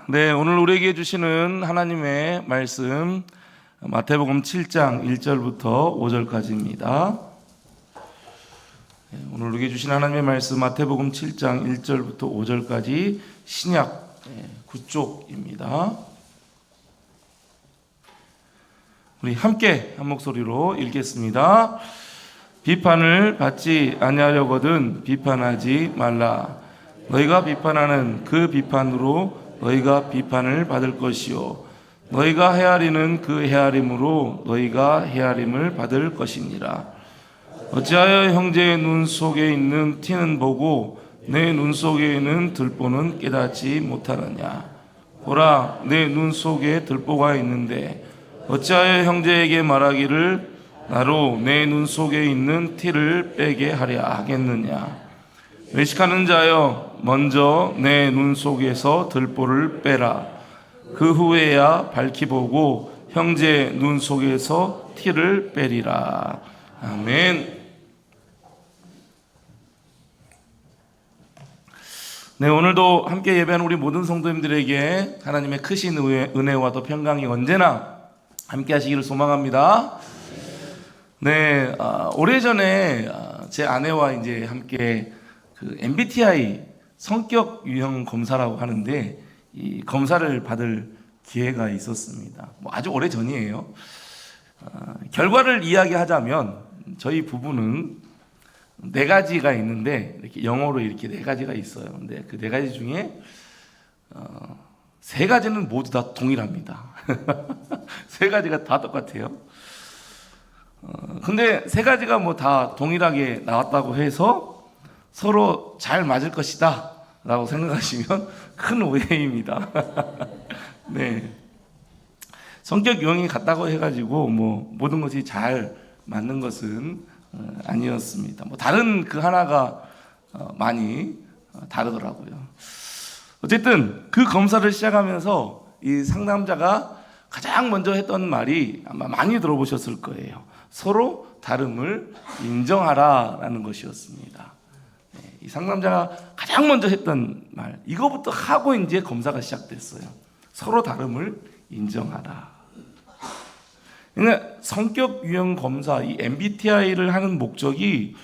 네, 오늘 우리에게 주시는 하나님의 말씀 마태복음 7장 1절부터 5절까지입니다. 오늘 우리에게 주신 하나님의 말씀 마태복음 7장 1절부터 5절까지 신약 9쪽입니다. 우리 함께 한 목소리로 읽겠습니다. 비판을 받지 아니하려거든 비판하지 말라. 너희가 비판하는 그 비판으로 너희가 비판을 받을 것이요 너희가 헤아리는 그 헤아림으로 너희가 헤아림을 받을 것이니라. 어찌하여 형제의 눈 속에 있는 티는 보고 내 눈 속에 있는 들보는 깨닫지 못하느냐. 보라, 내 눈 속에 들보가 있는데 어찌하여 형제에게 말하기를 나로 내 눈 속에 있는 티를 빼게 하려 하겠느냐. 외식하는 자여, 먼저 내 눈 속에서 들보를 빼라. 그 후에야 밝히 보고 형제 눈 속에서 티를 빼리라. 아멘. 네, 오늘도 함께 예배하는 우리 모든 성도님들에게 하나님의 크신 은혜와 또 평강이 언제나 함께 하시기를 소망합니다. 네, 오래전에 제 아내와 이제 함께 그 MBTI 성격 유형 검사라고 하는데 이 검사를 받을 기회가 있었습니다. 아주 오래 전이에요. 결과를 이야기하자면 저희 부부는 4가지가 있는데 이렇게 영어로 이렇게 4가지가 있어요. 근데 그 4가지 중에 3가지는 모두 다 동일합니다. 3가지가 다 똑같아요. 근데 3가지가 뭐 다 동일하게 나왔다고 해서 서로 잘 맞을 것이다 라고 생각하시면 큰 오해입니다. 네. 성격 유형이 같다고 해가지고 뭐 모든 것이 잘 맞는 것은 아니었습니다. 뭐 다른 그 하나가 많이 다르더라고요. 어쨌든 그 검사를 시작하면서 이 상담자가 가장 먼저 했던 말이 아마 많이 들어보셨을 거예요. 서로 다름을 인정하라라는 것이었습니다. 이 상담자가 가장 먼저 했던 말, 이거부터 하고 이제 검사가 시작됐어요. 서로 다름을 인정하라. 그러니까 성격 유형 검사, 이 MBTI를 하는 목적이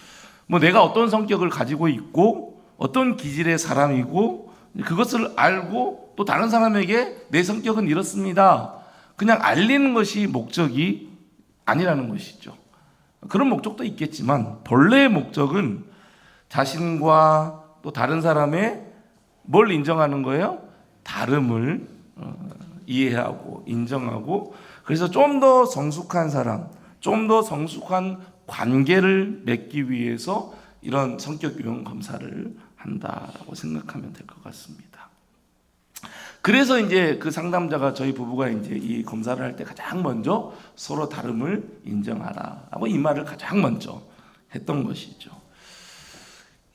뭐 내가 어떤 성격을 가지고 있고 어떤 기질의 사람이고 그것을 알고 또 다른 사람에게 내 성격은 이렇습니다. 그냥 알리는 것이 목적이 아니라는 것이죠. 그런 목적도 있겠지만 본래의 목적은 자신과 또 다른 사람의 뭘 인정하는 거예요? 다름을 이해하고 인정하고 그래서 좀 더 성숙한 사람, 좀 더 성숙한 관계를 맺기 위해서 이런 성격 유형 검사를 한다라고 생각하면 될 것 같습니다. 그래서 이제 그 상담자가 저희 부부가 이제 이 검사를 할 때 가장 먼저 서로 다름을 인정하라라고 이 말을 가장 먼저 했던 것이죠.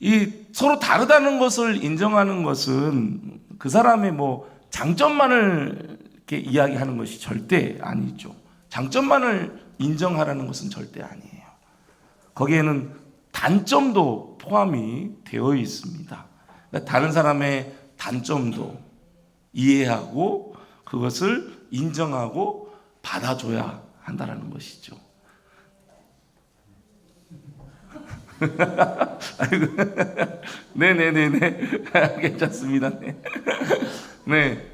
이 서로 다르다는 것을 인정하는 것은 그 사람의 뭐 장점만을 이렇게 이야기하는 것이 절대 아니죠. 장점만을 인정하라는 것은 절대 아니에요. 거기에는 단점도 포함이 되어 있습니다. 그러니까 다른 사람의 단점도 이해하고 그것을 인정하고 받아줘야 한다는 것이죠. 아이고, 네네네네, 괜찮습니다. 네, 네,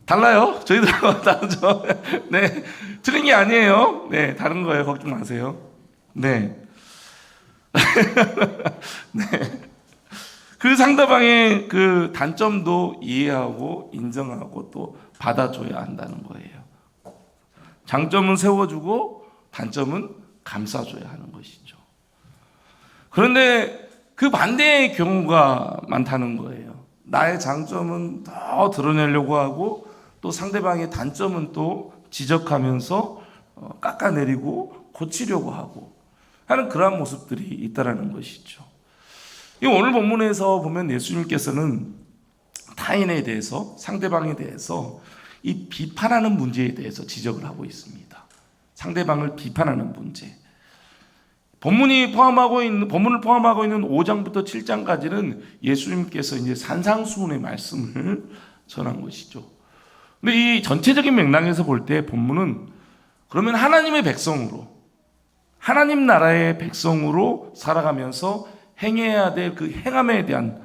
달라요. 저희들하고 다르죠. 네, 틀린 게 아니에요. 네, 다른 거예요. 걱정 마세요. 네, 네, 그 상대방의 그 단점도 이해하고 인정하고 또 받아줘야 한다는 거예요. 장점은 세워주고 단점은 감싸줘야 하는 것이죠. 그런데 그 반대의 경우가 많다는 거예요. 나의 장점은 더 드러내려고 하고 또 상대방의 단점은 또 지적하면서 깎아내리고 고치려고 하고 하는 그러한 모습들이 있다는 것이죠. 오늘 본문에서 보면 예수님께서는 타인에 대해서 상대방에 대해서 이 비판하는 문제에 대해서 지적을 하고 있습니다. 상대방을 비판하는 문제. 본문을 포함하고 있는 5장부터 7장까지는 예수님께서 이제 산상수훈의 말씀을 전한 것이죠. 근데 이 전체적인 맥락에서 볼 때 본문은 그러면 하나님의 백성으로, 하나님 나라의 백성으로 살아가면서 행해야 될 그 행함에 대한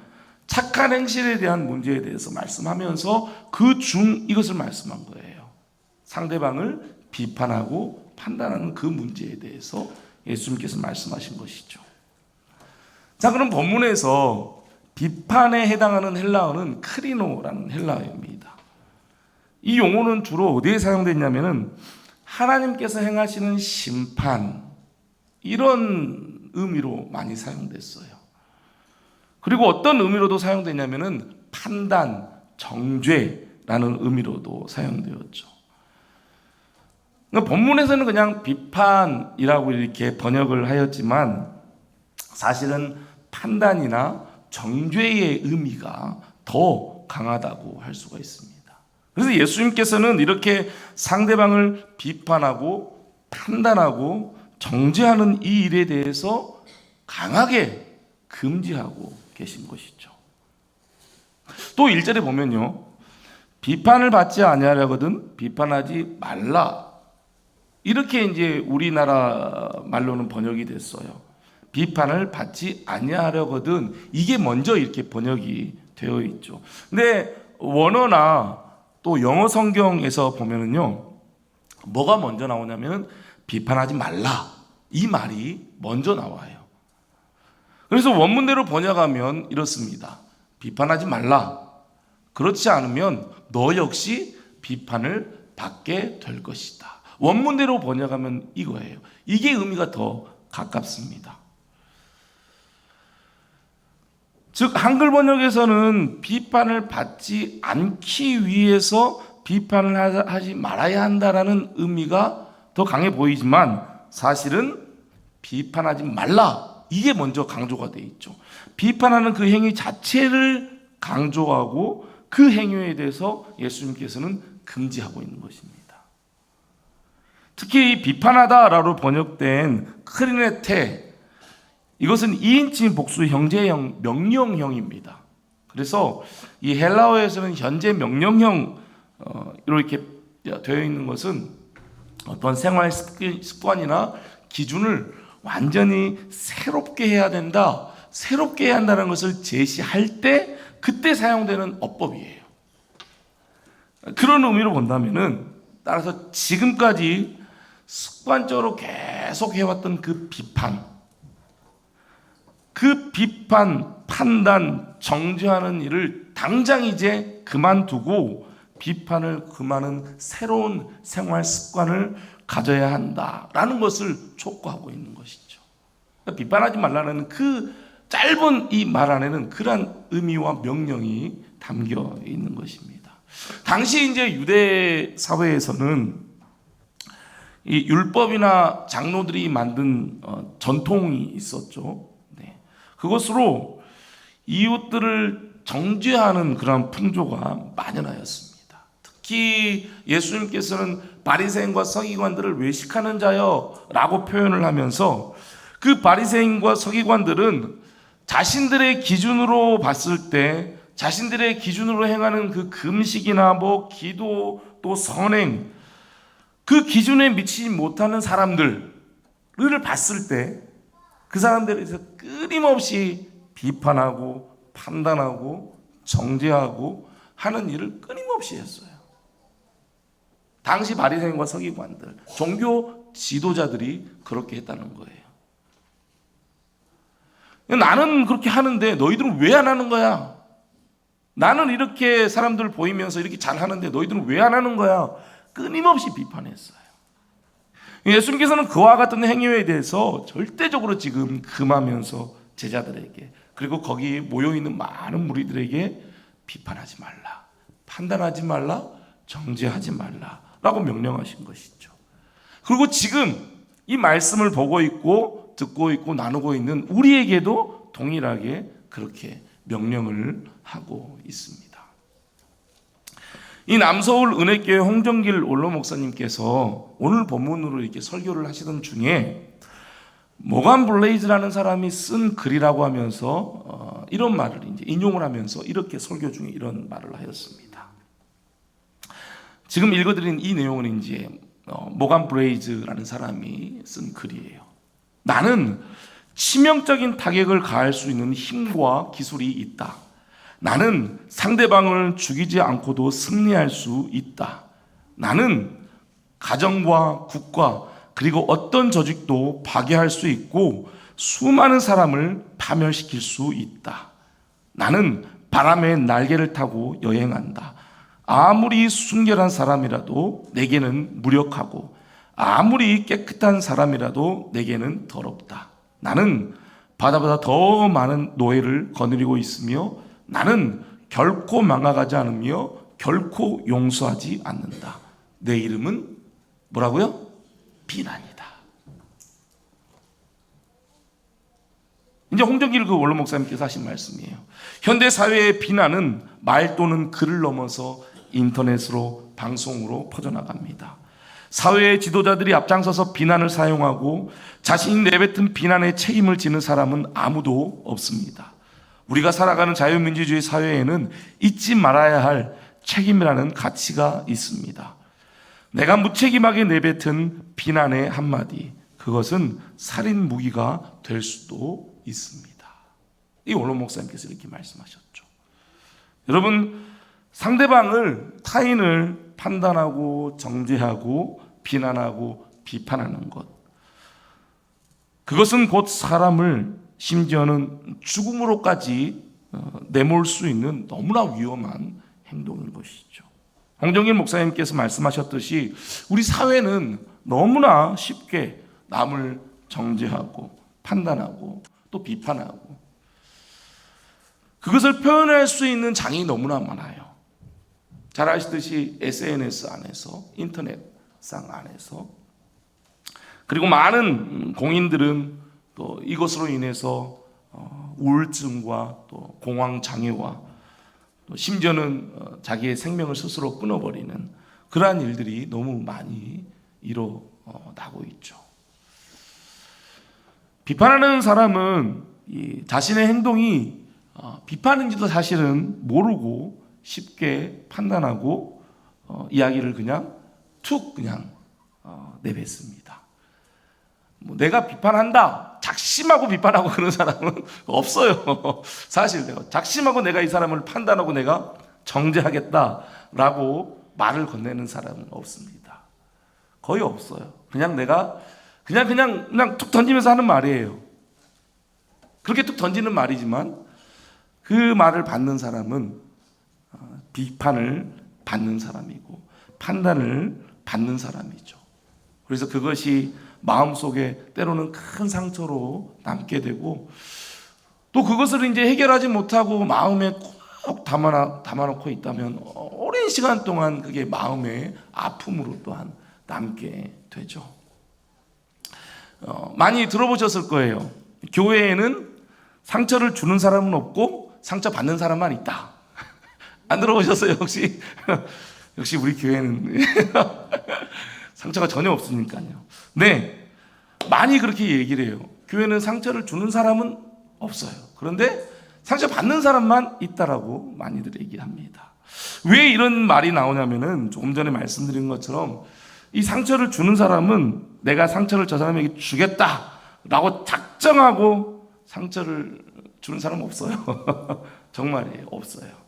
착한 행실에 대한 문제에 대해서 말씀하면서 이것을 말씀한 거예요. 상대방을 비판하고 판단하는 그 문제에 대해서 예수님께서 말씀하신 것이죠. 자, 그럼 본문에서 비판에 해당하는 헬라어는 크리노라는 헬라어입니다. 이 용어는 주로 어디에 사용됐냐면은 하나님께서 행하시는 심판, 이런 의미로 많이 사용됐어요. 그리고 어떤 의미로도 사용되냐면은 판단, 정죄라는 의미로도 사용되었죠. 그러니까 본문에서는 그냥 비판이라고 이렇게 번역을 하였지만 사실은 판단이나 정죄의 의미가 더 강하다고 할 수가 있습니다. 그래서 예수님께서는 이렇게 상대방을 비판하고 판단하고 정죄하는 이 일에 대해서 강하게 금지하고 계신 것이죠. 또 1절에 보면요, 비판을 받지 아니하려거든 비판하지 말라, 이렇게 이제 우리나라 말로는 번역이 됐어요. 비판을 받지 아니하려거든, 이게 먼저 이렇게 번역이 되어 있죠. 근데 원어나 또 영어 성경에서 보면은요, 뭐가 먼저 나오냐면 비판하지 말라, 이 말이 먼저 나와요. 그래서 원문대로 번역하면 이렇습니다. 비판하지 말라. 그렇지 않으면 너 역시 비판을 받게 될 것이다. 원문대로 번역하면 이거예요. 이게 의미가 더 가깝습니다. 즉 한글 번역에서는 비판을 받지 않기 위해서 비판을 하지 말아야 한다라는 의미가 더 강해 보이지만 사실은 비판하지 말라, 이게 먼저 강조가 되어 있죠. 비판하는 그 행위 자체를 강조하고 그 행위에 대해서 예수님께서는 금지하고 있는 것입니다. 특히 이 비판하다라고 번역된 크리네테, 이것은 2인칭 복수 형제형 명령형입니다. 그래서 이 헬라어에서는 현재 명령형 이렇게 되어 있는 것은 어떤 생활 습관이나 기준을 완전히 새롭게 해야 된다, 새롭게 해야 한다는 것을 제시할 때 그때 사용되는 어법이에요. 그런 의미로 본다면은 따라서 지금까지 습관적으로 계속 해왔던 그 비판, 판단, 정죄하는 일을 당장 이제 그만두고 비판을 금하는 새로운 생활 습관을 가져야 한다라는 것을 촉구하고 있는 것이죠. 그러니까 비판하지 말라는 그 짧은 이 말 안에는 그러한 의미와 명령이 담겨 있는 것입니다. 당시 이제 유대 사회에서는 이 율법이나 장로들이 만든 전통이 있었죠. 네. 그것으로 이웃들을 정죄하는 그런 풍조가 만연하였습니다. 특히 예수님께서는 바리새인과 서기관들을 외식하는 자여라고 표현을 하면서 그 바리새인과 서기관들은 자신들의 기준으로 봤을 때 자신들의 기준으로 행하는 그 금식이나 뭐 기도 또 선행, 그 기준에 미치지 못하는 사람들을 봤을 때 그 사람들에 대해서 끊임없이 비판하고 판단하고 정죄하고 하는 일을 끊임없이 했어요. 당시 바리새인과 서기관들, 종교 지도자들이 그렇게 했다는 거예요. 나는 그렇게 하는데 너희들은 왜 안 하는 거야? 나는 이렇게 사람들 보이면서 이렇게 잘 하는데 너희들은 왜 안 하는 거야? 끊임없이 비판했어요. 예수님께서는 그와 같은 행위에 대해서 절대적으로 지금 금하면서 제자들에게, 그리고 거기 모여있는 많은 무리들에게 비판하지 말라, 판단하지 말라, 정죄하지 말라 라고 명령하신 것이죠. 그리고 지금 이 말씀을 보고 있고 듣고 있고 나누고 있는 우리에게도 동일하게 그렇게 명령을 하고 있습니다. 이 남서울 은혜교회 홍정길 원로 목사님께서 오늘 본문으로 이렇게 설교를 하시던 중에 모간 블레이즈라는 사람이 쓴 글이라고 하면서 이런 말을 이제 인용을 하면서 이렇게 설교 중에 이런 말을 하였습니다. 지금 읽어드린 이 내용은 이제 모간 브레이즈라는 사람이 쓴 글이에요. 나는 치명적인 타격을 가할 수 있는 힘과 기술이 있다. 나는 상대방을 죽이지 않고도 승리할 수 있다. 나는 가정과 국가 그리고 어떤 조직도 파괴할 수 있고 수많은 사람을 파멸시킬 수 있다. 나는 바람의 날개를 타고 여행한다. 아무리 순결한 사람이라도 내게는 무력하고 아무리 깨끗한 사람이라도 내게는 더럽다. 나는 바다보다 더 많은 노예를 거느리고 있으며 나는 결코 망하지 않으며 결코 용서하지 않는다. 내 이름은 뭐라고요? 비난이다. 이제 홍정길 그 원로 목사님께서 하신 말씀이에요. 현대 사회의 비난은 말 또는 글을 넘어서 인터넷으로 방송으로 퍼져나갑니다. 사회의 지도자들이 앞장서서 비난을 사용하고 자신이 내뱉은 비난의 책임을 지는 사람은 아무도 없습니다. 우리가 살아가는 자유민주주의 사회에는 잊지 말아야 할 책임이라는 가치가 있습니다. 내가 무책임하게 내뱉은 비난의 한마디, 그것은 살인 무기가 될 수도 있습니다. 이 원로 목사님께서 이렇게 말씀하셨죠. 여러분, 상대방을, 타인을 판단하고 정죄하고 비난하고 비판하는 것, 그것은 곧 사람을 심지어는 죽음으로까지 내몰 수 있는 너무나 위험한 행동인 것이죠. 홍정일 목사님께서 말씀하셨듯이 우리 사회는 너무나 쉽게 남을 정죄하고 판단하고 또 비판하고 그것을 표현할 수 있는 장이 너무나 많아요. 잘 아시듯이 SNS 안에서, 인터넷상 안에서, 그리고 많은 공인들은 또 이것으로 인해서 우울증과 또 공황장애와 또 심지어는 자기의 생명을 스스로 끊어버리는 그러한 일들이 너무 많이 일어나고 있죠. 비판하는 사람은 자신의 행동이 비판인지도 사실은 모르고 쉽게 판단하고 이야기를 그냥 툭 그냥 내뱉습니다. 내가 비판한다, 작심하고 비판하고 그런 사람은 없어요. 사실 내가 작심하고 내가 이 사람을 판단하고 내가 정죄하겠다라고 말을 건네는 사람은 없습니다. 거의 없어요. 그냥 내가 그냥 툭 던지면서 하는 말이에요. 그렇게 툭 던지는 말이지만 그 말을 받는 사람은 비판을 받는 사람이고 판단을 받는 사람이죠. 그래서 그것이 마음속에 때로는 큰 상처로 남게 되고 또 그것을 이제 해결하지 못하고 마음에 꼭 담아놓고 있다면 오랜 시간 동안 그게 마음의 아픔으로 또한 남게 되죠. 많이 들어보셨을 거예요. 교회에는 상처를 주는 사람은 없고 상처 받는 사람만 있다. 안 들어보셨어요 혹시? 역시 우리 교회는 상처가 전혀 없으니까요. 네, 많이 그렇게 얘기를 해요. 교회는 상처를 주는 사람은 없어요. 그런데 상처 받는 사람만 있다라고 많이들 얘기합니다. 왜 이런 말이 나오냐면은 조금 전에 말씀드린 것처럼 이 상처를 주는 사람은 내가 상처를 저 사람에게 주겠다라고 작정하고 상처를 주는 사람은 없어요. 정말이에요. 없어요.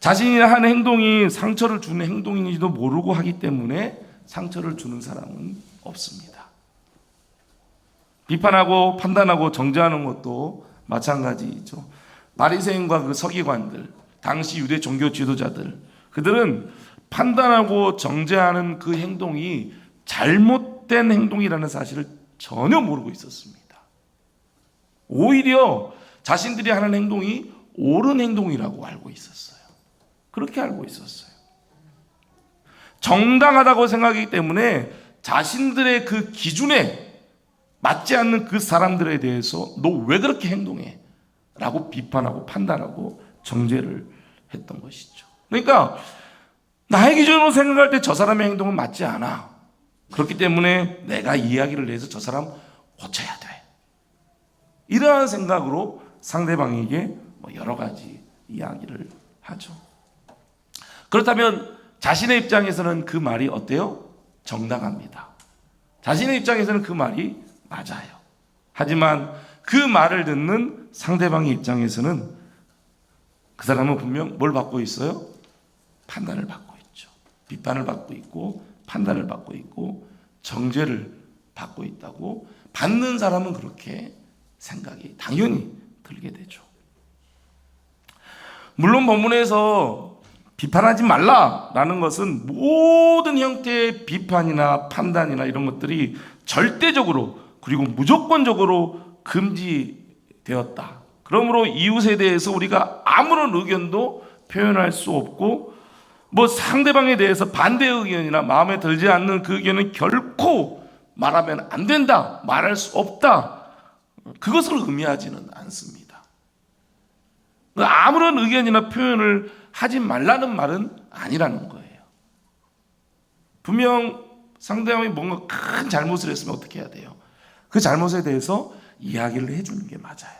자신이 하는 행동이 상처를 주는 행동인지도 모르고 하기 때문에 상처를 주는 사람은 없습니다. 비판하고 판단하고 정죄하는 것도 마찬가지죠. 바리새인과 그 서기관들, 당시 유대 종교 지도자들, 그들은 판단하고 정죄하는 그 행동이 잘못된 행동이라는 사실을 전혀 모르고 있었습니다. 오히려 자신들이 하는 행동이 옳은 행동이라고 알고 있었어요. 그렇게 알고 있었어요. 정당하다고 생각하기 때문에 자신들의 그 기준에 맞지 않는 그 사람들에 대해서 너 왜 그렇게 행동해? 라고 비판하고 판단하고 정죄를 했던 것이죠. 그러니까 나의 기준으로 생각할 때 저 사람의 행동은 맞지 않아. 그렇기 때문에 내가 이야기를 해서 저 사람 고쳐야 돼. 이러한 생각으로 상대방에게 여러 가지 이야기를 하죠. 그렇다면 자신의 입장에서는 그 말이 어때요? 정당합니다. 자신의 입장에서는 그 말이 맞아요. 하지만 그 말을 듣는 상대방의 입장에서는 그 사람은 분명 뭘 받고 있어요? 판단을 받고 있죠. 비판을 받고 있고 판단을 받고 있고 정죄를 받고 있다고 받는 사람은 그렇게 생각이 당연히 들게 되죠. 물론 본문에서 비판하지 말라라는 것은 모든 형태의 비판이나 판단이나 이런 것들이 절대적으로 그리고 무조건적으로 금지되었다. 그러므로 이웃에 대해서 우리가 아무런 의견도 표현할 수 없고 상대방에 대해서 반대 의견이나 마음에 들지 않는 그 의견은 결코 말하면 안 된다, 말할 수 없다, 그것을 의미하지는 않습니다. 아무런 의견이나 표현을 하지 말라는 말은 아니라는 거예요. 분명 상대방이 뭔가 큰 잘못을 했으면 어떻게 해야 돼요? 그 잘못에 대해서 이야기를 해주는 게 맞아요.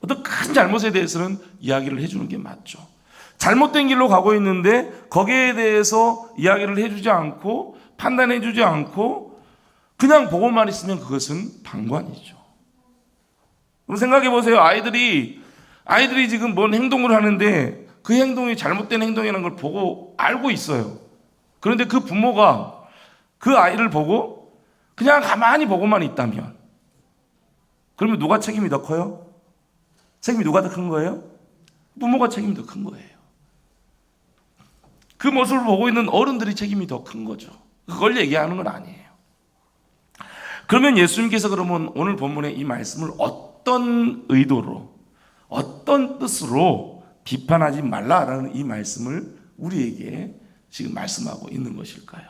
어떤 큰 잘못에 대해서는 이야기를 해주는 게 맞죠. 잘못된 길로 가고 있는데 거기에 대해서 이야기를 해주지 않고 판단해주지 않고 그냥 보고만 있으면 그것은 방관이죠. 그럼 생각해 보세요. 아이들이 지금 뭔 행동을 하는데 그 행동이 잘못된 행동이라는 걸 보고 알고 있어요. 그런데 그 부모가 그 아이를 보고 그냥 가만히 보고만 있다면 그러면 누가 책임이 더 커요? 책임이 누가 더 큰 거예요? 부모가 책임이 더 큰 거예요. 그 모습을 보고 있는 어른들이 책임이 더 큰 거죠. 그걸 얘기하는 건 아니에요. 그러면 예수님께서 그러면 오늘 본문의 이 말씀을 어떤 의도로 어떤 뜻으로 비판하지 말라라는 이 말씀을 우리에게 지금 말씀하고 있는 것일까요?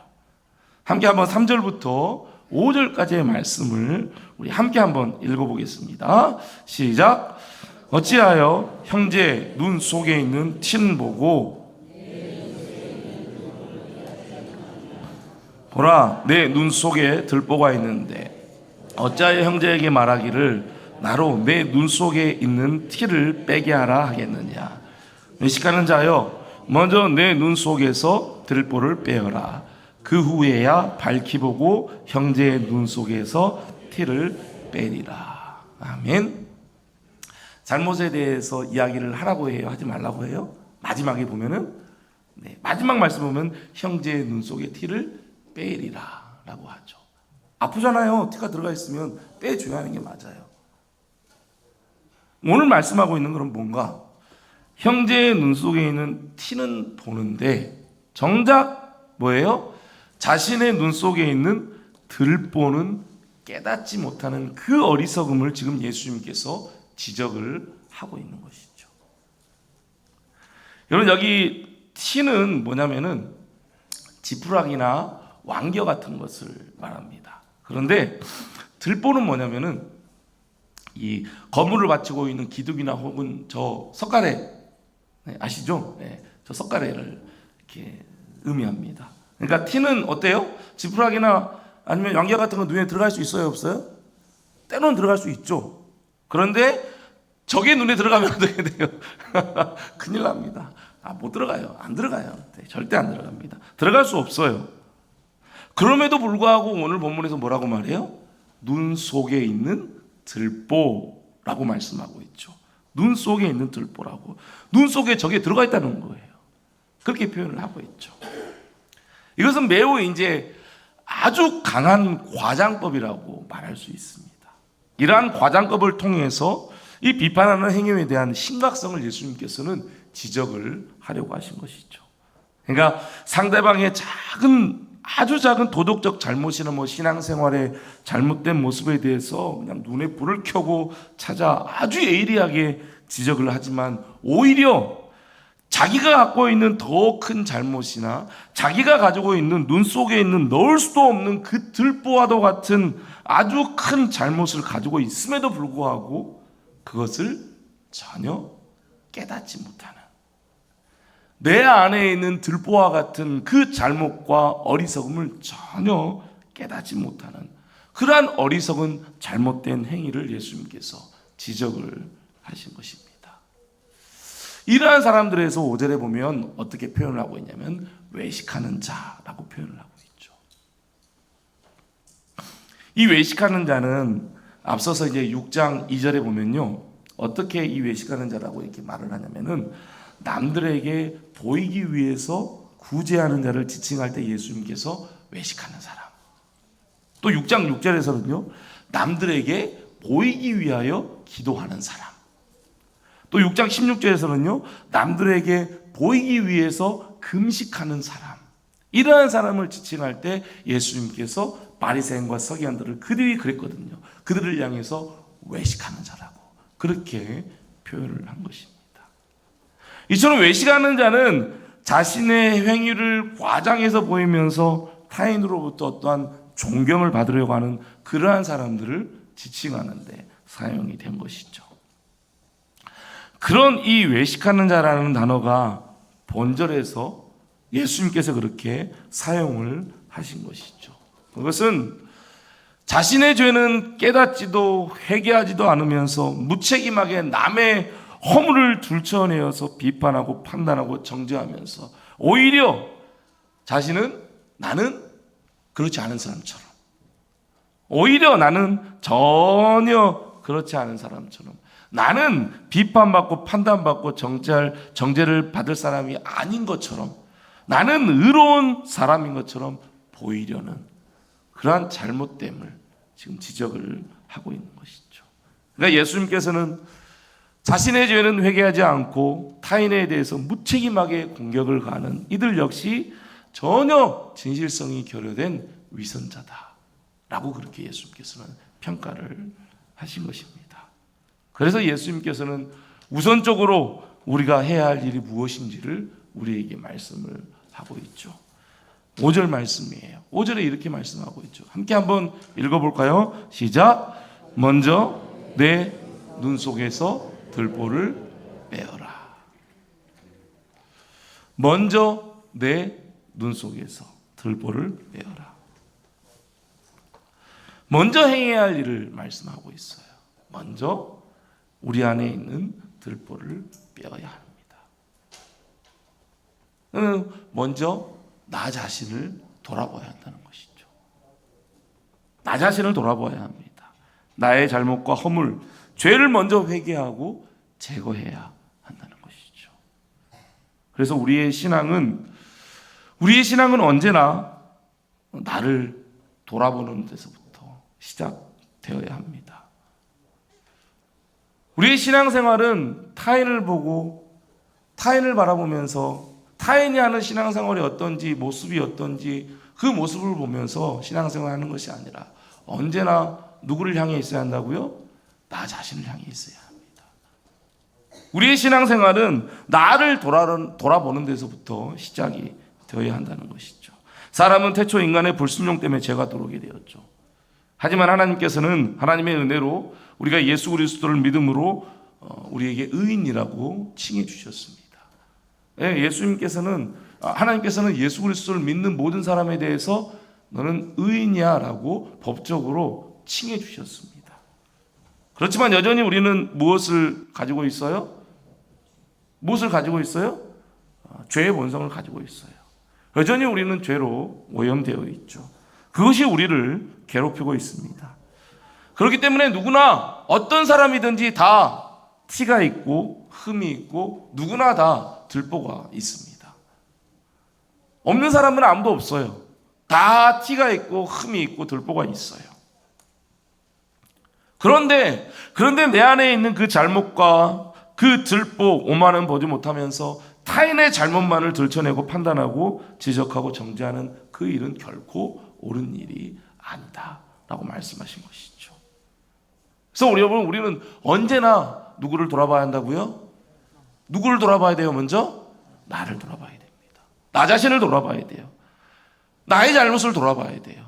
함께 한번 3절부터 5절까지의 말씀을 우리 함께 한번 읽어보겠습니다. 시작. 어찌하여 형제 눈 속에 있는 티는 보고 보라 내 눈 속에 들보가 있는데 어찌하여 형제에게 말하기를 나로 내 눈 속에 있는 티를 빼게 하라 하겠느냐. 의식하는 자여 먼저 내 눈 속에서 들보를 빼어라. 그 후에야 밝히 보고 형제의 눈 속에서 티를 빼리라. 아멘. 잘못에 대해서 이야기를 하라고 해요? 하지 말라고 해요? 마지막에 보면은 마지막 말씀 보면 형제의 눈 속에 티를 빼리라 라고 하죠. 아프잖아요. 티가 들어가 있으면 빼줘야 하는 게 맞아요. 오늘 말씀하고 있는 것은 뭔가 형제의 눈 속에 있는 티는 보는데 정작 뭐예요? 자신의 눈 속에 있는 들보는 깨닫지 못하는 그 어리석음을 지금 예수님께서 지적을 하고 있는 것이죠. 여러분 여기 티는 뭐냐면은 지푸라기나 왕겨 같은 것을 말합니다. 그런데 들보는 뭐냐면은 이 거물을 바치고 있는 기둥이나 혹은 저 석가래 아시죠? 저 석가래를 이렇게 의미합니다. 그러니까 티는 어때요? 지푸라기나 아니면 왕겨 같은 거 눈에 들어갈 수 있어요, 없어요? 때로는 들어갈 수 있죠. 그런데 저게 눈에 들어가면 어떻게 돼요? 큰일 납니다. 못 들어가요. 안 들어가요. 절대 안 들어갑니다. 들어갈 수 없어요. 그럼에도 불구하고 오늘 본문에서 뭐라고 말해요? 눈 속에 있는 들보라고 말씀하고 있죠. 눈 속에 있는 들보라고. 눈 속에 저게 들어가 있다는 거예요. 그렇게 표현을 하고 있죠. 이것은 매우 이제 아주 강한 과장법이라고 말할 수 있습니다. 이러한 과장법을 통해서 이 비판하는 행위에 대한 심각성을 예수님께서는 지적을 하려고 하신 것이죠. 그러니까 상대방의 아주 작은 도덕적 잘못이나 신앙생활의 잘못된 모습에 대해서 그냥 눈에 불을 켜고 찾아 아주 예리하게 지적을 하지만 오히려 자기가 갖고 있는 더 큰 잘못이나 자기가 가지고 있는 눈 속에 있는 넣을 수도 없는 그 들보와도 같은 아주 큰 잘못을 가지고 있음에도 불구하고 그것을 전혀 깨닫지 못하는, 내 안에 있는 들보와 같은 그 잘못과 어리석음을 전혀 깨닫지 못하는 그러한 어리석은 잘못된 행위를 예수님께서 지적을 하신 것입니다. 이러한 사람들에서 5절에 보면 어떻게 표현을 하고 있냐면 외식하는 자라고 표현을 하고 있죠. 이 외식하는 자는 앞서서 이제 6장 2절에 보면요, 어떻게 이 외식하는 자라고 이렇게 말을 하냐면은 남들에게 보이기 위해서 구제하는 자를 지칭할 때 예수님께서 외식하는 사람. 또 6장 6절에서는요, 남들에게 보이기 위하여 기도하는 사람. 또 6장 16절에서는요, 남들에게 보이기 위해서 금식하는 사람. 이러한 사람을 지칭할 때 예수님께서 바리새인과 서기관들을 그들이 그랬거든요. 그들을 향해서 외식하는 자라고 그렇게 표현을 한 것입니다. 이처럼 외식하는 자는 자신의 행위를 과장해서 보이면서 타인으로부터 어떠한 존경을 받으려고 하는 그러한 사람들을 지칭하는 데 사용이 된 것이죠. 그런 이 외식하는 자라는 단어가 본절에서 예수님께서 그렇게 사용을 하신 것이죠. 그것은 자신의 죄는 깨닫지도 회개하지도 않으면서 무책임하게 남의 허물을 들춰내어서 비판하고 판단하고 정죄하면서 오히려 자신은 나는 그렇지 않은 사람처럼, 오히려 나는 전혀 그렇지 않은 사람처럼, 나는 비판받고 판단받고 정죄를 받을 사람이 아닌 것처럼, 나는 의로운 사람인 것처럼 보이려는 그러한 잘못됨을 지금 지적을 하고 있는 것이죠. 그러니까 예수님께서는 자신의 죄는 회개하지 않고 타인에 대해서 무책임하게 공격을 가하는 이들 역시 전혀 진실성이 결여된 위선자다라고 그렇게 예수님께서는 평가를 하신 것입니다. 그래서 예수님께서는 우선적으로 우리가 해야 할 일이 무엇인지를 우리에게 말씀을 하고 있죠. 5절 말씀이에요. 5절에 이렇게 말씀하고 있죠. 함께 한번 읽어볼까요? 시작. 먼저 내 눈 속에서 들보를 빼어라. 먼저 내 눈 속에서 들보를 빼어라. 먼저 행해야 할 일을 말씀하고 있어요. 먼저 우리 안에 있는 들보를 빼어야 합니다. 먼저 나 자신을 돌아봐야 한다는 것이죠. 나 자신을 돌아봐야 합니다. 나의 잘못과 허물, 죄를 먼저 회개하고 제거해야 한다는 것이죠. 그래서 우리의 신앙은 언제나 나를 돌아보는 데서부터 시작되어야 합니다. 우리의 신앙생활은 타인을 보고 타인을 바라보면서 타인이 하는 신앙생활이 어떤지, 모습이 어떤지 그 모습을 보면서 신앙생활을 하는 것이 아니라 언제나 누구를 향해 있어야 한다고요? 나 자신을 향해 있어야 합니다. 우리의 신앙생활은 나를 돌아보는 데서부터 시작이 되어야 한다는 것이죠. 사람은 태초 인간의 불순종 때문에 죄가 들어오게 되었죠. 하지만 하나님께서는 하나님의 은혜로 우리가 예수 그리스도를 믿음으로 우리에게 의인이라고 칭해 주셨습니다. 하나님께서는 예수 그리스도를 믿는 모든 사람에 대해서 너는 의인이야 라고 법적으로 칭해 주셨습니다. 그렇지만 여전히 우리는 무엇을 가지고 있어요? 무엇을 가지고 있어요? 죄의 본성을 가지고 있어요. 여전히 우리는 죄로 오염되어 있죠. 그것이 우리를 괴롭히고 있습니다. 그렇기 때문에 누구나 어떤 사람이든지 다 티가 있고 흠이 있고 누구나 다 들보가 있습니다. 없는 사람은 아무도 없어요. 다 티가 있고 흠이 있고 들보가 있어요. 그런데 내 안에 있는 그 잘못과 그 들보 오만은 보지 못하면서 타인의 잘못만을 들춰내고 판단하고 지적하고 정죄하는 그 일은 결코 옳은 일이 아니다라고 말씀하신 것이죠. 그래서 우리는 언제나 누구를 돌아봐야 한다고요? 누구를 돌아봐야 돼요? 먼저 나를 돌아봐야 됩니다. 나 자신을 돌아봐야 돼요. 나의 잘못을 돌아봐야 돼요.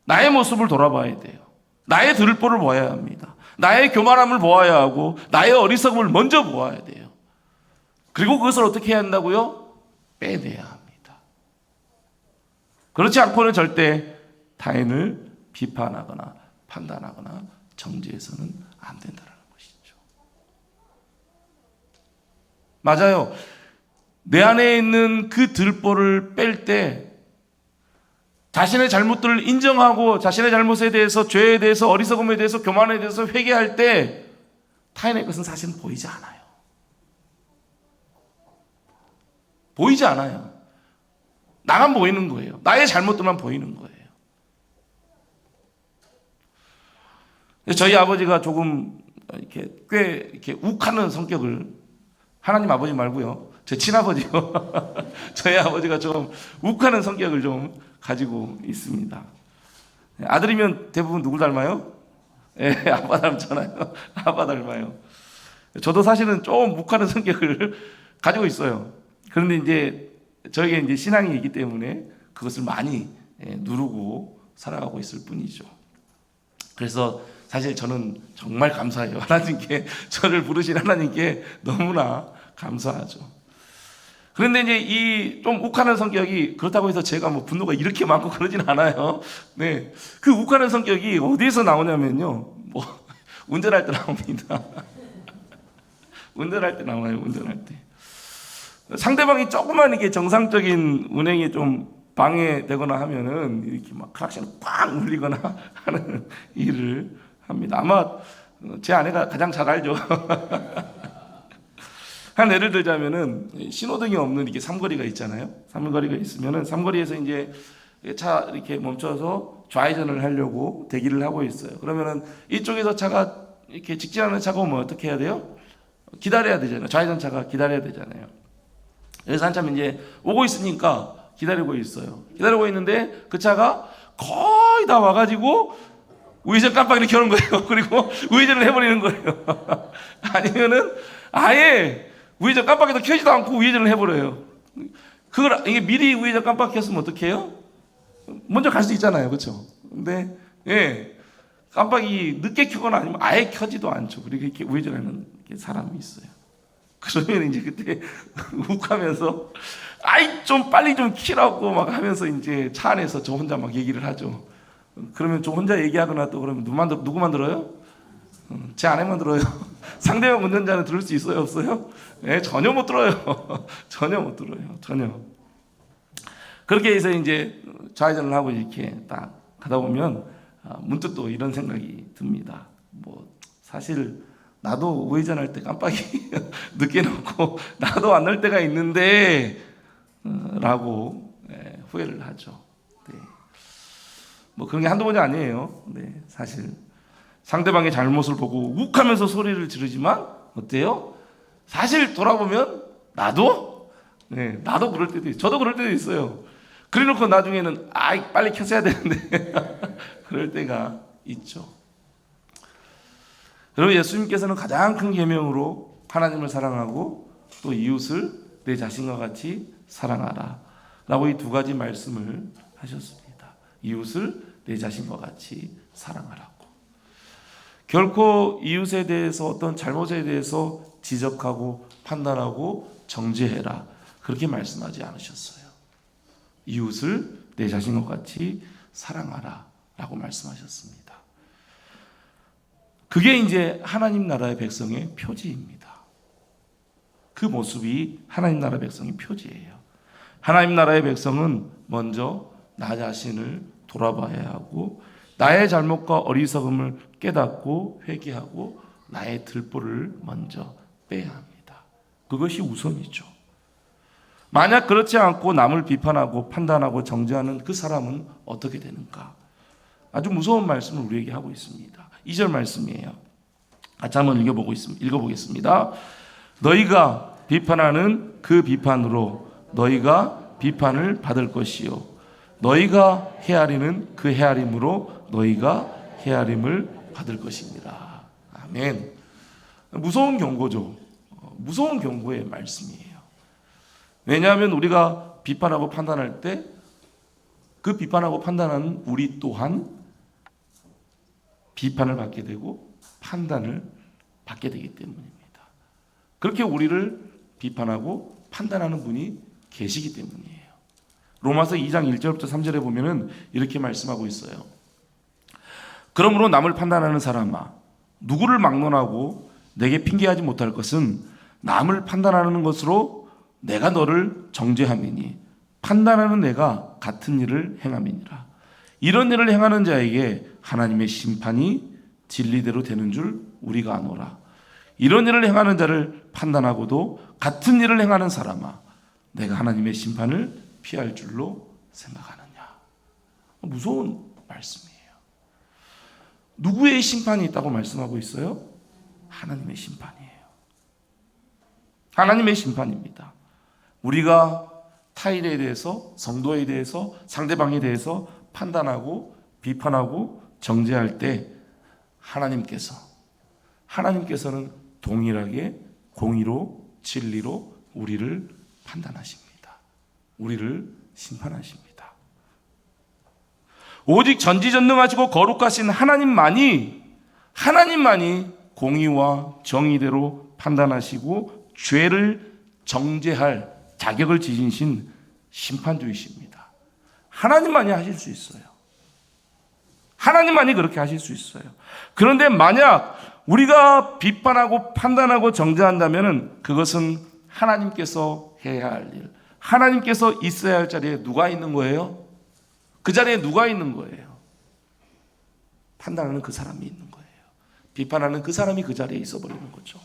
나의 모습을 돌아봐야 돼요. 나의 들보를 보아야 합니다. 나의 교만함을 보아야 하고 나의 어리석음을 먼저 보아야 돼요. 그리고 그것을 어떻게 해야 한다고요? 빼내야 합니다. 그렇지 않고는 절대 타인을 비판하거나 판단하거나 정죄해서는 안 된다는 것이죠. 맞아요. 내 안에 있는 그 들보를 뺄 때 자신의 잘못들을 인정하고 자신의 잘못에 대해서, 죄에 대해서, 어리석음에 대해서, 교만에 대해서 회개할 때 타인의 것은 사실은 보이지 않아요. 보이지 않아요. 나만 보이는 거예요. 나의 잘못들만 보이는 거예요. 저희 아버지가 조금 꽤 이렇게 욱하는 성격을, 하나님 아버지 말고요, 제 친아버지요. 저희 아버지가 좀 욱하는 성격을 좀 가지고 있습니다. 아들이면 대부분 누굴 닮아요? 예, 아빠 닮잖아요. 아빠 닮아요. 저도 사실은 좀 욱하는 성격을 가지고 있어요. 그런데 이제 저에게 이제 신앙이 있기 때문에 그것을 많이 누르고 살아가고 있을 뿐이죠. 그래서 사실 저는 정말 감사해요. 하나님께, 저를 부르신 하나님께 너무나 감사하죠. 그런데 이제 이 좀 욱하는 성격이, 그렇다고 해서 제가 뭐 분노가 이렇게 많고 그러진 않아요. 네. 그 욱하는 성격이 어디에서 나오냐면요, 뭐, 운전할 때 나옵니다. 운전할 때 나와요, 운전할 때. 상대방이 조그만 이게 정상적인 운행에 좀 방해되거나 하면은 이렇게 막 클락션 꽉 울리거나 하는 일을 합니다. 아마 제 아내가 가장 잘 알죠. 한 예를 들자면은 신호등이 없는 이렇게 삼거리가 있잖아요. 삼거리가 있으면은 삼거리에서 이제 차 이렇게 멈춰서 좌회전을 하려고 대기를 하고 있어요. 그러면은 이쪽에서 차가 이렇게 직진하는 차가 오면 어떻게 해야 돼요? 기다려야 되잖아요. 좌회전차가 기다려야 되잖아요. 그래서 한참 이제 오고 있으니까 기다리고 있어요. 기다리고 있는데 그 차가 거의 다 와가지고 우회전 깜빡이를 켜는 거예요. 그리고 우회전을 해버리는 거예요. 아니면은 아예 우회전 깜빡이도 켜지도 않고 우회전을 해버려요. 그걸 이게 미리 우회전 깜빡이 켰으면 어떻게 해요? 먼저 갈 수 있잖아요, 그렇죠? 근데 예, 깜빡이 늦게 켜거나 아니면 아예 켜지도 않죠. 그리고 이렇게 우회전하는 사람이 있어요. 그러면 이제 그때 욱하면서 아이 좀 빨리 좀 키라고 막 하면서 이제 차 안에서 저 혼자 막 얘기를 하죠. 그러면 저 혼자 얘기하거나 또 그러면 누구만 들어요? 제 아내만 들어요. 상대방 운전자는 들을 수 있어요, 없어요? 네, 전혀 못 들어요. 전혀 못 들어요. 전혀. 그렇게 해서 이제 좌회전을 하고 이렇게 딱 가다 보면 문득 또 이런 생각이 듭니다. 뭐 사실 나도 우회전할 때 깜빡이 늦게 놓고 나도 안 넣을 때가 있는데 라고 후회를 하죠. 네. 뭐 그런 게 한두 번이 아니에요. 네, 사실 상대방의 잘못을 보고 욱하면서 소리를 지르지만 어때요? 사실 돌아보면 나도 그럴 때도 있어요. 저도 그럴 때도 있어요. 그래놓고 나중에는 빨리 켰어야 되는데 그럴 때가 있죠. 그리고 예수님께서는 가장 큰 계명으로 하나님을 사랑하고 또 이웃을 내 자신과 같이 사랑하라 라고 이 두 가지 말씀을 하셨습니다. 이웃을 내 자신과 같이 사랑하라고. 결코 이웃에 대해서 어떤 잘못에 대해서 지적하고 판단하고 정죄해라 그렇게 말씀하지 않으셨어요. 이웃을 내 자신과 같이 사랑하라 라고 말씀하셨습니다. 그게 이제 하나님 나라의 백성의 표지입니다. 그 모습이 하나님 나라의 백성의 표지예요. 하나님 나라의 백성은 먼저 나 자신을 돌아봐야 하고 나의 잘못과 어리석음을 깨닫고 회개하고 나의 들보를 먼저 빼야 합니다. 그것이 우선이죠. 만약 그렇지 않고 남을 비판하고 판단하고 정죄하는 그 사람은 어떻게 되는가? 아주 무서운 말씀을 우리에게 하고 있습니다. 2절 말씀이에요. 같이 한번 읽어보겠습니다. 너희가 비판하는 그 비판으로 너희가 비판을 받을 것이요 너희가 헤아리는 그 헤아림으로 너희가 헤아림을 받을 것입니다. 아멘. 무서운 경고죠. 무서운 경고의 말씀이에요. 왜냐하면 우리가 비판하고 판단할 때 그 비판하고 판단하는 우리 또한 비판을 받게 되고 판단을 받게 되기 때문입니다. 그렇게 우리를 비판하고 판단하는 분이 계시기 때문이에요. 로마서 2장 1절부터 3절에 보면은 이렇게 말씀하고 있어요. 그러므로 남을 판단하는 사람아, 누구를 막론하고 내게 핑계하지 못할 것은 남을 판단하는 것으로 내가 너를 정죄함이니 판단하는 내가 같은 일을 행함이니라. 이런 일을 행하는 자에게 하나님의 심판이 진리대로 되는 줄 우리가 아노라. 이런 일을 행하는 자를 판단하고도 같은 일을 행하는 사람아, 내가 하나님의 심판을 피할 줄로 생각하느냐. 무서운 말씀이에요. 누구의 심판이 있다고 말씀하고 있어요? 하나님의 심판이에요. 하나님의 심판입니다. 우리가 타인에 대해서, 성도에 대해서, 상대방에 대해서 판단하고 비판하고 정죄할 때 하나님께서는 동일하게 공의로 진리로 우리를 판단하십니다. 우리를 심판하십니다. 오직 전지전능하시고 거룩하신 하나님만이 공의와 정의대로 판단하시고 죄를 정죄할 자격을 지니신 심판주이십니다. 하나님만이 하실 수 있어요. 하나님만이 그렇게 하실 수 있어요. 그런데 만약 우리가 비판하고 판단하고 정죄한다면 그것은 하나님께서 해야 할 일, 하나님께서 있어야 할 자리에 누가 있는 거예요? 그 자리에 누가 있는 거예요? 판단하는 그 사람이 있는 거예요. 비판하는 그 사람이 그 자리에 있어버리는 거죠.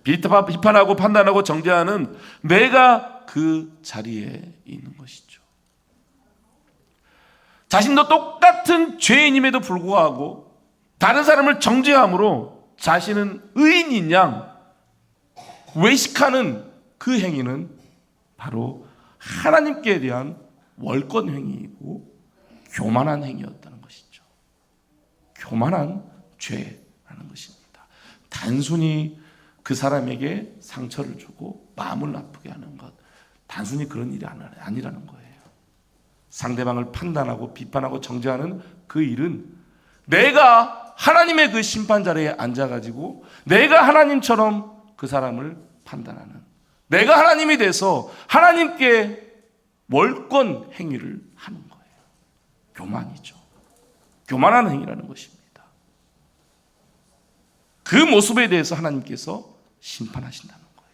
비판하고 판단하고 정죄하는 내가 그 자리에 있는 것이죠. 자신도 똑같은 죄인임에도 불구하고 다른 사람을 정죄함으로 자신은 의인인 양 외식하는 그 행위는 바로 하나님께 대한 월권 행위이고 교만한 행위였다는 것이죠. 교만한 죄라는 것입니다. 단순히 그 사람에게 상처를 주고 마음을 나쁘게 하는 것, 단순히 그런 일이 아니라는 거예요. 상대방을 판단하고 비판하고 정죄하는 그 일은 내가 하나님의 그 심판 자리에 앉아가지고 내가 하나님처럼 그 사람을 판단하는, 내가 하나님이 돼서 하나님께 월권 행위를 하는 거예요. 교만이죠. 교만한 행위라는 것입니다. 그 모습에 대해서 하나님께서 심판하신다는 거예요.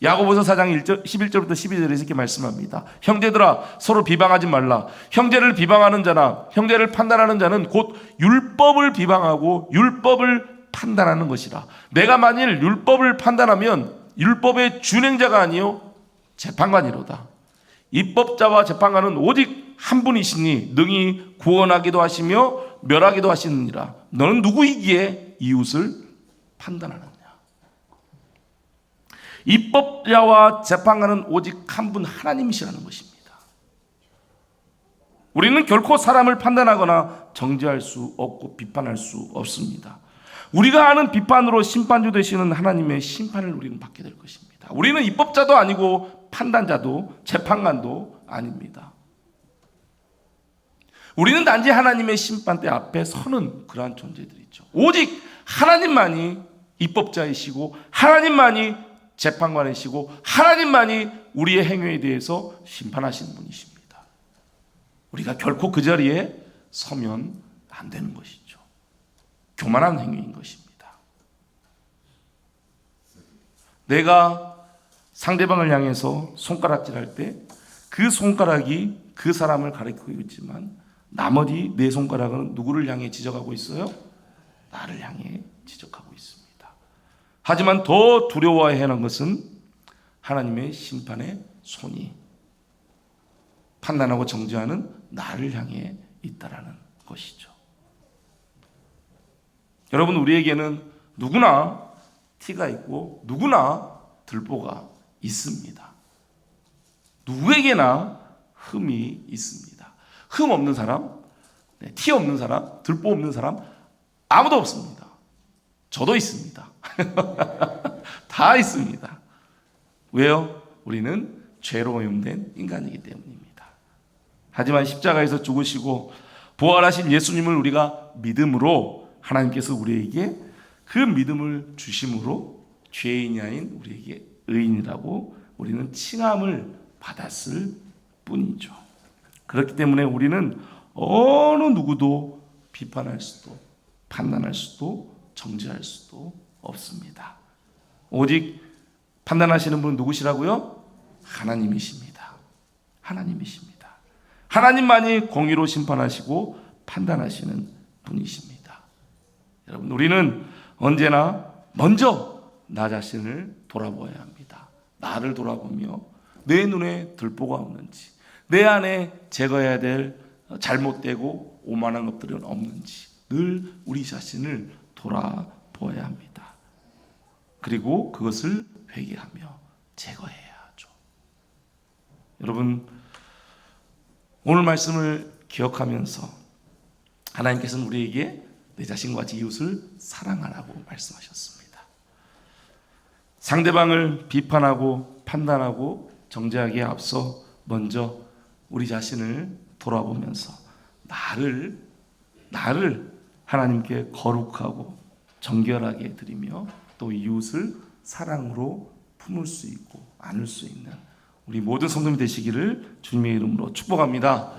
야고보서 4장 11절부터 12절에 이렇게 말씀합니다. 형제들아 서로 비방하지 말라. 형제를 비방하는 자나 형제를 판단하는 자는 곧 율법을 비방하고 율법을 판단하는 것이라. 내가 만일 율법을 판단하면 율법의 준행자가 아니요 재판관이로다. 입법자와 재판관은 오직 한 분이시니 능히 구원하기도 하시며 멸하기도 하시느니라. 너는 누구이기에 이웃을 판단하느냐. 입법자와 재판관은 오직 한 분 하나님이시라는 것입니다. 우리는 결코 사람을 판단하거나 정죄할 수 없고 비판할 수 없습니다. 우리가 아는 비판으로 심판주 되시는 하나님의 심판을 우리는 받게 될 것입니다. 우리는 입법자도 아니고 판단자도 재판관도 아닙니다. 우리는 단지 하나님의 심판대 앞에 서는 그러한 존재들이죠. 오직 하나님만이 입법자이시고 하나님만이 재판관이시고 하나님만이 우리의 행위에 대해서 심판하시는 분이십니다. 우리가 결코 그 자리에 서면 안 되는 것이죠. 교만한 행위인 것입니다. 내가 상대방을 향해서 손가락질할 때 그 손가락이 그 사람을 가리키고 있지만 나머지 내 손가락은 누구를 향해 지적하고 있어요? 나를 향해 지적하고 있습니다. 하지만 더 두려워해야 하는 것은 하나님의 심판의 손이 판단하고 정죄하는 나를 향해 있다라는 것이죠. 여러분, 우리에게는 누구나 티가 있고 누구나 들보가 있습니다. 누구에게나 흠이 있습니다. 흠 없는 사람, 티 없는 사람, 들보 없는 사람 아무도 없습니다. 저도 있습니다. 다 있습니다. 왜요? 우리는 죄로 오염된 인간이기 때문입니다. 하지만 십자가에서 죽으시고 부활하신 예수님을 우리가 믿음으로 하나님께서 우리에게 그 믿음을 주심으로 죄인이 아닌 우리에게 의인이라고 우리는 칭함을 받았을 뿐이죠. 그렇기 때문에 우리는 어느 누구도 비판할 수도 판단할 수도 정죄할 수도 없습니다. 오직 판단하시는 분은 누구시라고요? 하나님이십니다. 하나님이십니다. 하나님만이 공의로 심판하시고 판단하시는 분이십니다. 여러분, 우리는 언제나 먼저 나 자신을 돌아보아야 합니다. 나를 돌아보며 내 눈에 들보가 없는지, 내 안에 제거해야 될 잘못되고 오만한 것들은 없는지 늘 우리 자신을 돌아보아야 합니다. 그리고 그것을 회개하며 제거해야 하죠. 여러분, 오늘 말씀을 기억하면서 하나님께서는 우리에게 내 자신과 같이 이웃을 사랑하라고 말씀하셨습니다. 상대방을 비판하고 판단하고 정죄하기에 앞서 먼저 우리 자신을 돌아보면서 나를 하나님께 거룩하고 정결하게 드리며 또 이웃을 사랑으로 품을 수 있고 안을 수 있는 우리 모든 성도님 되시기를 주님의 이름으로 축복합니다.